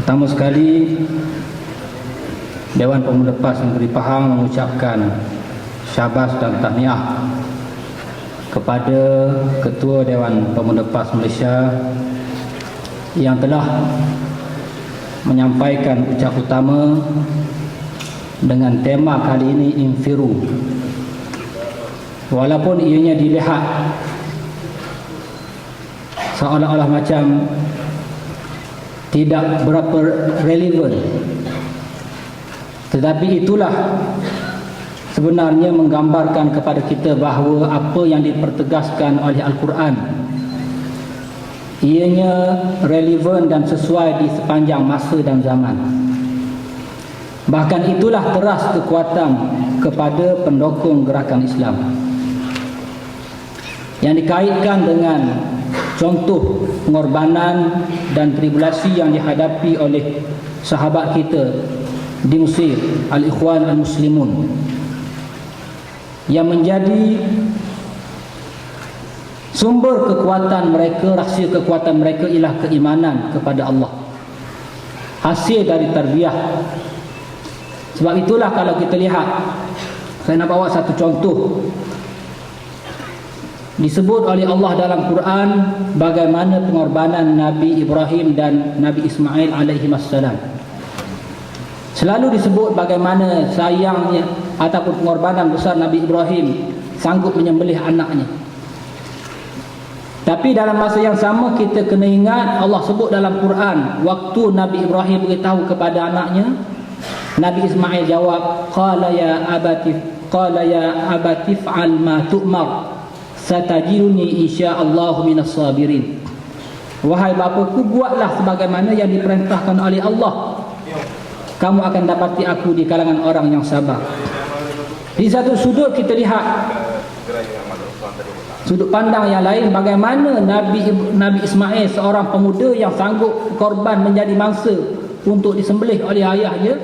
Pertama sekali, Dewan Pemuda PAS Negeri Pahang mengucapkan syabas dan tahniah kepada Ketua Dewan Pemuda PAS Malaysia yang telah menyampaikan ucap utama dengan tema kali ini Infiru. Walaupun ianya dilihat seolah-olah macam tidak berapa relevan, tetapi itulah sebenarnya menggambarkan kepada kita bahawa apa yang dipertegaskan oleh Al-Quran ianya relevan dan sesuai di sepanjang masa dan zaman. Bahkan itulah teras kekuatan kepada pendukung gerakan Islam yang dikaitkan dengan contoh pengorbanan dan tribulasi yang dihadapi oleh sahabat kita di Mesir, Al-Ikhwan Al-Muslimun, yang menjadi sumber kekuatan mereka, rahsia kekuatan mereka ialah keimanan kepada Allah, hasil dari tarbiyah. Sebab itulah kalau kita lihat, saya nak bawa satu contoh. Disebut oleh Allah dalam Quran bagaimana pengorbanan Nabi Ibrahim dan Nabi Ismail alaihissalam. Selalu disebut bagaimana sayangnya ataupun pengorbanan besar Nabi Ibrahim sanggup menyembelih anaknya. Tapi dalam masa yang sama kita kena ingat Allah sebut dalam Quran waktu Nabi Ibrahim beritahu kepada anaknya, Nabi Ismail jawab, qala ya abati fa'al ma tu'mar satajiruni insyaallah minas sabirin. Wahai bapaku, buatlah sebagaimana yang diperintahkan oleh Allah, kamu akan dapati aku di kalangan orang yang sabar. Di satu sudut kita lihat sudut pandang yang lain, bagaimana Nabi Ismail, seorang pemuda yang sanggup korban menjadi mangsa untuk disembelih oleh ayahnya,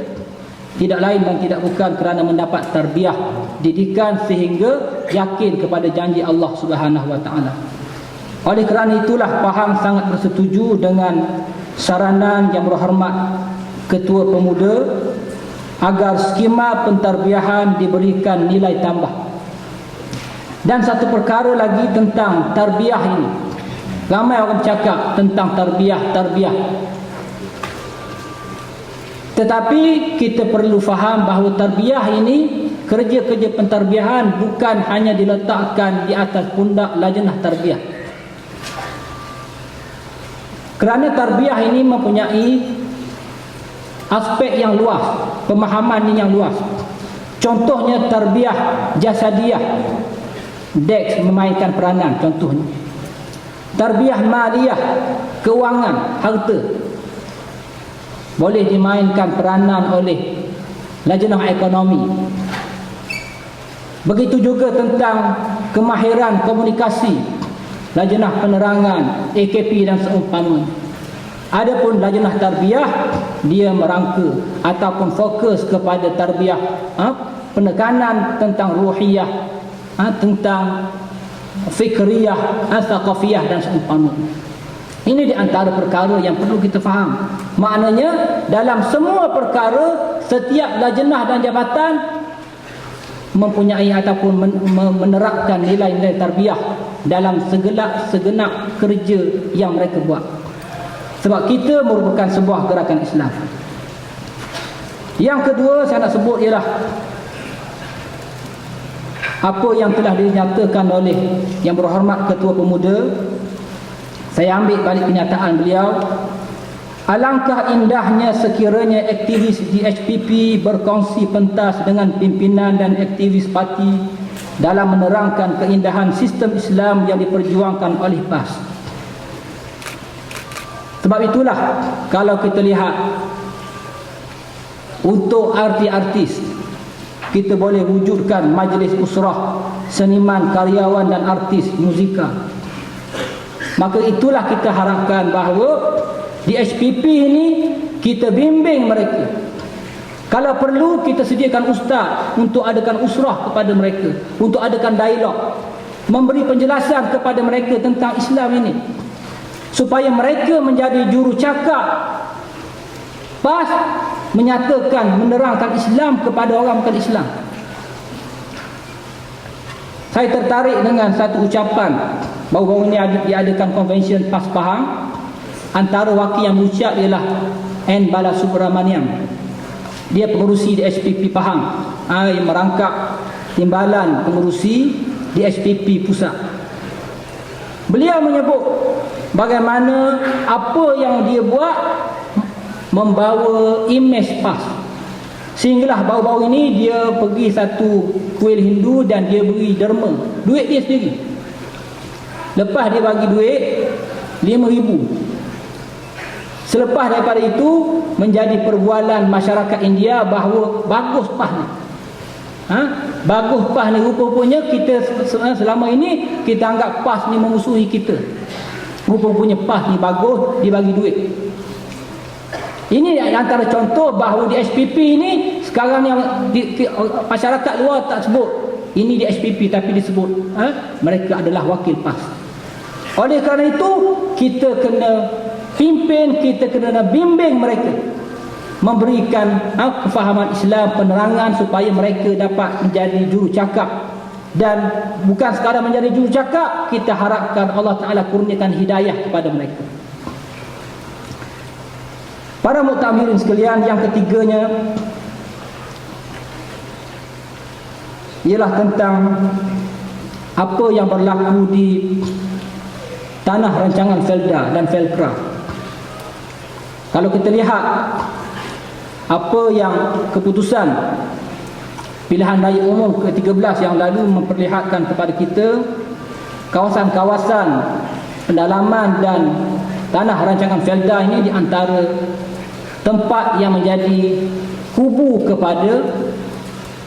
tidak lain dan tidak bukan kerana mendapat tarbiyah, didikan sehingga yakin kepada janji Allah Subhanahu wa taala. Oleh kerana itulah Pahang sangat bersetuju dengan saranan Yang Berhormat Ketua Pemuda agar skema pentarbiyahan diberikan nilai tambah. Dan satu perkara lagi tentang tarbiyah ini. Ramai orang cakap tentang tarbiyah. Tetapi kita perlu faham bahawa tarbiyah ini, kerja-kerja pentarbiyahan bukan hanya diletakkan di atas pundak lajnah tarbiyah. Kerana tarbiyah ini mempunyai aspek yang luas, pemahaman yang luas. Contohnya tarbiyah jasadiyah, Dex memainkan peranan contohnya. Tarbiyah maliyah, kewangan, harta, boleh dimainkan peranan oleh lajnah ekonomi. Begitu juga tentang kemahiran komunikasi, lajnah penerangan, AKP dan seumpamanya. Adapun lajnah tarbiyah, dia merangka ataupun fokus kepada tarbiyah penekanan tentang ruhiyah, tentang fikriyah, thaqafiyah dan seumpamanya. Ini di antara perkara yang perlu kita faham. Maknanya dalam semua perkara, setiap lajnah dan jabatan mempunyai ataupun menerapkan nilai-nilai tarbiyah dalam segenap kerja yang mereka buat. Sebab kita merupakan sebuah gerakan Islam. Yang kedua saya nak sebut ialah apa yang telah dinyatakan oleh Yang Berhormat Ketua Pemuda. Saya ambil balik kenyataan beliau. Alangkah indahnya sekiranya aktivis di HPP berkongsi pentas dengan pimpinan dan aktivis parti dalam menerangkan keindahan sistem Islam yang diperjuangkan oleh PAS. Sebab itulah kalau kita lihat untuk artis, kita boleh wujudkan majlis usrah, seniman, karyawan dan artis muzikal. Maka itulah kita harapkan bahawa di HPP ini kita bimbing mereka. Kalau perlu kita sediakan ustaz untuk adakan usrah kepada mereka, untuk adakan dialog, memberi penjelasan kepada mereka tentang Islam ini, supaya mereka menjadi juru cakap PAS menyatakan menerangkan Islam kepada orang bukan Islam. Saya tertarik dengan satu ucapan baru-baru ini diadakan konvensyen PAS Pahang. Antara wakil yang berucap ialah N. Balasubramaniam. Dia pengerusi di SPP Pahang, yang merangkap timbalan pengerusi di SPP Pusat. Beliau menyebut bagaimana apa yang dia buat membawa imej PAS. Sehinggalah baru-baru ini dia pergi satu kuil Hindu dan dia beri derma, duit dia sendiri. Lepas dia bagi duit 5,000. Selepas daripada itu menjadi perbualan masyarakat India bahawa bagus PAS ni. Bagus PAS ni, rupa-rupanya kita selama ini kita anggap PAS ni memusuhi kita. Rupa-rupanya PAS ni bagus, dia bagi duit. Ini antara contoh bahawa di SPP ni sekarang yang masyarakat luar tak sebut ini di SPP, tapi disebut mereka adalah wakil PAS. Oleh kerana itu kita kena pimpin, kita kena bimbing mereka, memberikan kefahaman Islam, penerangan supaya mereka dapat menjadi jurucakap. Dan bukan sekadar menjadi jurucakap, kita harapkan Allah Ta'ala kurniakan hidayah kepada mereka. Para muktabirin sekalian, yang ketiganya ialah tentang apa yang berlaku di tanah rancangan Felda dan Felkra. Kalau kita lihat apa yang keputusan pilihan raya umum ke-13 yang lalu memperlihatkan kepada kita, kawasan-kawasan pendalaman dan tanah rancangan Felda ini di antara tempat yang menjadi kubu kepada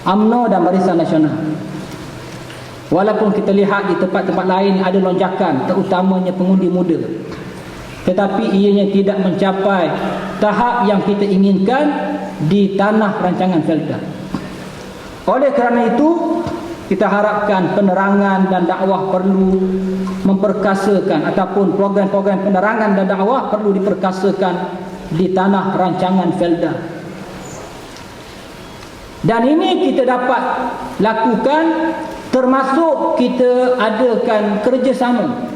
UMNO dan Barisan Nasional. Walaupun kita lihat di tempat-tempat lain ada lonjakan, terutamanya pengundi muda, tetapi ianya tidak mencapai tahap yang kita inginkan di tanah rancangan Felda. Oleh kerana itu, kita harapkan penerangan dan dakwah perlu memperkasakan, ataupun program-program penerangan dan dakwah perlu diperkasakan di tanah rancangan Felda. Dan ini kita dapat lakukan termasuk kita adakan kerjasama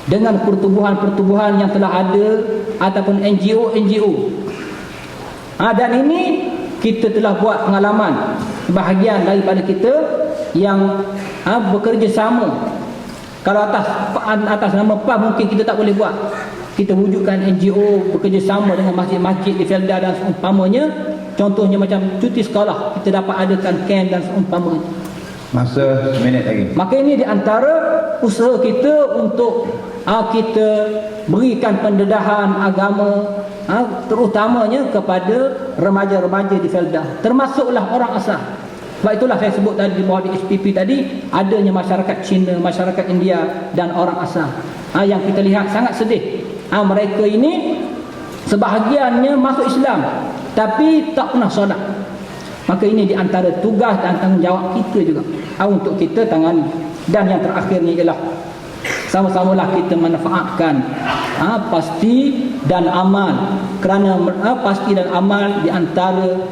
dengan pertubuhan-pertubuhan yang telah ada ataupun NGO. Dan ini kita telah buat pengalaman, sebahagian daripada kita yang bekerjasama. Kalau atas nama PAS mungkin kita tak boleh buat. Kita wujudkan NGO bekerjasama dengan masjid-masjid di Felda dan seumpamanya. Contohnya macam cuti sekolah, kita dapat adakan camp dan seumpamanya. Masa seminit lagi. Maka ini di antara usaha kita untuk kita berikan pendedahan agama, terutamanya kepada remaja-remaja di Felda, termasuklah orang asal. Sebab itulah saya sebut tadi di bawah di SPP tadi, adanya masyarakat Cina, masyarakat India dan orang asal. Yang kita lihat sangat sedih. Mereka ini sebahagiannya masuk Islam tapi tak pernah solat. Maka ini di antara tugas dan tanggungjawab kita juga untuk kita tangani. Dan yang terakhirnya ialah sama-samalah kita manfaatkan pasti dan amal, kerana pasti dan amal di antara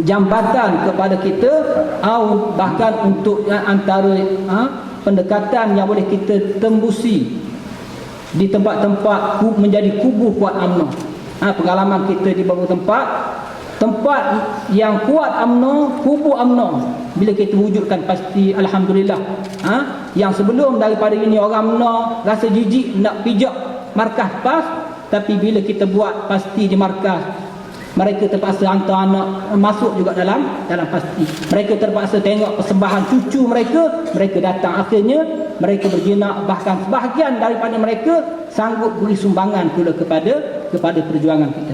jambatan kepada kita, bahkan untuk antara pendekatan yang boleh kita tembusi di tempat-tempat menjadi kubu kuat UMNO. Pengalaman kita di beberapa tempat yang kuat UMNO, kubu UMNO, bila kita wujudkan pasti alhamdulillah. Yang sebelum daripada ini orang UMNO rasa jijik nak pijak markah PAS, tapi bila kita buat pasti di markah, mereka terpaksa hantar anak masuk juga dalam pasti. Mereka terpaksa tengok persembahan cucu mereka datang. Akhirnya mereka berjinak, bahkan sebahagian daripada mereka sanggup beri sumbangan pula kepada perjuangan kita.